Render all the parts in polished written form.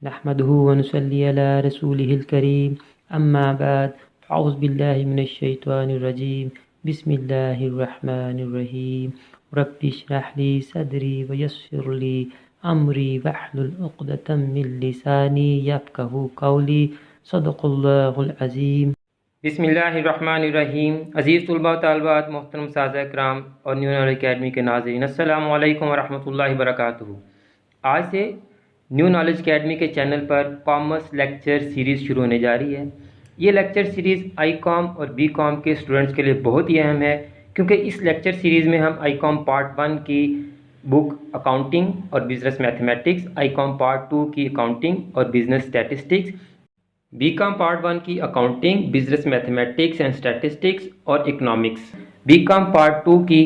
نحمده ونصلي على رسوله الكريم أما بعد أعوذ بالله من الشيطان الرجيم بسم الله الرحمن الرحيم رب اشرح لي صدري ويسر لي أمري واحلل عقدة من لساني يفقهوا قولي صدق الله العظيم۔ بسم اللہ الرحمن الرحیم۔ عزیز طلباء و طالبات، محترم اساتذہ کرام اور نیو نالج اکیڈمی کے ناظرین، السلام علیکم ورحمۃ اللہ وبرکاتہ۔ آج سے نیو نالج اکیڈمی کے چینل پر کامرس لیکچر سیریز شروع ہونے جا رہی ہے۔ یہ لیکچر سیریز آئی کام اور بی کام کے اسٹوڈنٹس کے لیے بہت ہی اہم ہے، کیونکہ اس لیکچر سیریز میں ہم آئی کام پارٹ 1 کی بک اکاؤنٹنگ اور business mathematics, I com part 2 کی اکاؤنٹنگ اور business statistics, B com part 1 کی accounting, business mathematics and statistics اور اکنامکس، بی کام پارٹ 2 کی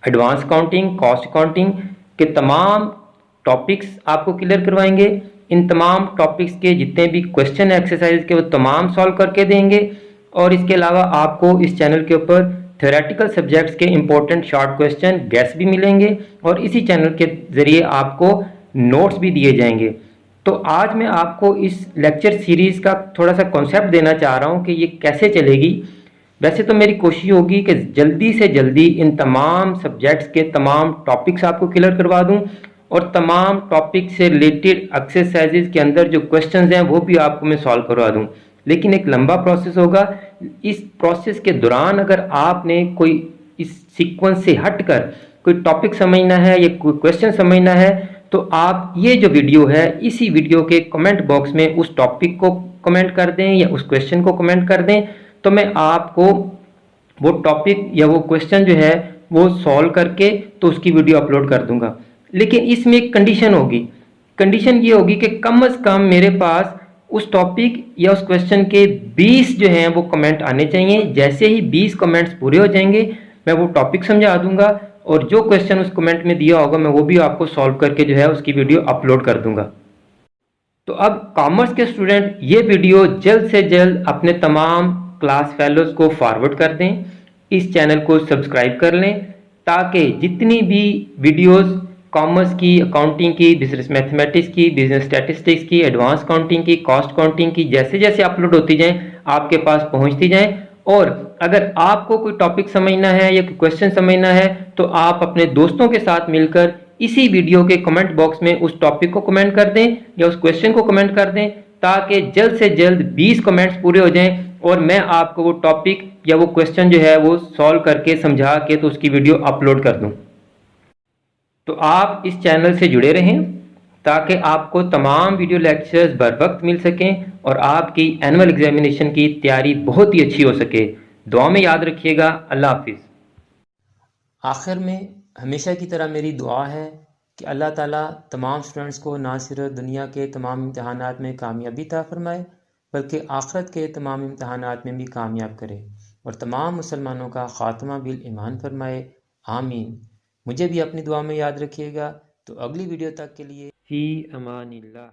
ایڈوانس اکاؤنٹنگ، کاسٹ اکاؤنٹنگ کے تمام ٹاپکس آپ کو کلیئر کروائیں گے۔ ان تمام ٹاپکس کے جتنے بھی کوشچن ایکسرسائز کے وہ تمام سالو کر کے دیں گے، اور اس کے علاوہ آپ کو اس چینل کے اوپر تھیوریٹیکل سبجیکٹس کے امپورٹنٹ شارٹ کوشچن گیس بھی ملیں گے، اور اسی چینل کے ذریعے آپ کو نوٹس بھی دیے جائیں گے۔ تو آج میں آپ کو اس لیکچر سیریز کا تھوڑا سا کنسیپٹ دینا چاہ رہا ہوں کہ یہ کیسے چلے گی۔ ویسے تو میری کوشش ہوگی کہ جلدی سے جلدی ان تمام سبجیکٹس کے تمام ٹاپکس آپ کو کلیئر کروا دوں، اور تمام ٹاپک سے ریلیٹڈ ایکسرسائزز کے اندر جو کوشچنز ہیں وہ بھی آپ کو میں سالو کروا دوں، لیکن ایک لمبا پروسیس ہوگا۔ اس پروسیس کے دوران اگر آپ نے کوئی اس سیکوینس سے ہٹ کر کوئی ٹاپک سمجھنا ہے یا کوئی کوشچن سمجھنا ہے، تو آپ یہ جو ویڈیو ہے اسی ویڈیو کے کمنٹ باکس میں اس ٹاپک کو کمنٹ کر دیں یا اس کوشچن کو کمنٹ کر دیں، تو میں آپ کو وہ ٹاپک یا وہ کوشچن جو ہے وہ سالو کر کے تو اس کی ویڈیو اپلوڈ کر دوں گا۔ لیکن اس میں ایک کنڈیشن ہوگی، کنڈیشن یہ ہوگی کہ کم از کم میرے پاس اس ٹاپک یا اس کوشچن کے 20 جو ہیں وہ کمنٹ آنے چاہیے۔ جیسے ہی 20 کمنٹس پورے ہو جائیں گے میں وہ ٹاپک سمجھا دوں گا، اور جو کوشچن اس کمنٹ میں دیا ہوگا میں وہ بھی آپ کو سالو کر کے جو ہے اس کی ویڈیو اپلوڈ کر دوں گا۔ تو اب کامرس کے اسٹوڈنٹ یہ ویڈیو جلد سے جلد اپنے تمام کلاس فیلوز کو فارورڈ کر دیں، اس چینل کو سبسکرائب کر لیں، تاکہ جتنی بھی ویڈیوز کامرس کی، اکاؤنٹنگ کی، بزنس میتھمیٹکس کی، بزنس اسٹیٹسٹکس کی، ایڈوانس اکاؤنٹنگ کی، کاسٹ اکاؤنٹنگ کی جیسے جیسے اپلوڈ ہوتی جائیں آپ کے پاس پہنچتی جائیں۔ اور اگر آپ کو کوئی ٹاپک سمجھنا ہے یا کوئی کوشچن سمجھنا ہے تو آپ اپنے دوستوں کے ساتھ مل کر اسی ویڈیو کے کمنٹ باکس میں اس ٹاپک کو کمنٹ کر دیں یا اس کوشچن کو کمنٹ کر دیں، تاکہ جلد سے جلد 20 کمنٹس پورے ہو جائیں اور میں آپ کو وہ ٹاپک یا وہ کوشچن جو ہے وہ سالو کر کے سمجھا کے تو اس کی ویڈیو اپلوڈ کر دوں۔ تو آپ اس چینل سے جڑے رہیں تاکہ آپ کو تمام ویڈیو لیکچرز بر وقت مل سکیں اور آپ کی اینول ایگزامینیشن کی تیاری بہت ہی اچھی ہو سکے۔ دعا میں یاد رکھیے گا۔ اللہ حافظ۔ آخر میں ہمیشہ کی طرح میری دعا ہے کہ اللہ تعالیٰ تمام اسٹوڈنٹس کو نہ صرف دنیا کے تمام امتحانات میں کامیابی عطا فرمائے، بلکہ آخرت کے تمام امتحانات میں بھی کامیاب کرے، اور تمام مسلمانوں کا خاتمہ بالایمان فرمائے۔ آمین۔ مجھے بھی اپنی دعا میں یاد رکھیے گا۔ تو اگلی ویڈیو تک کے لیے فی امان اللہ۔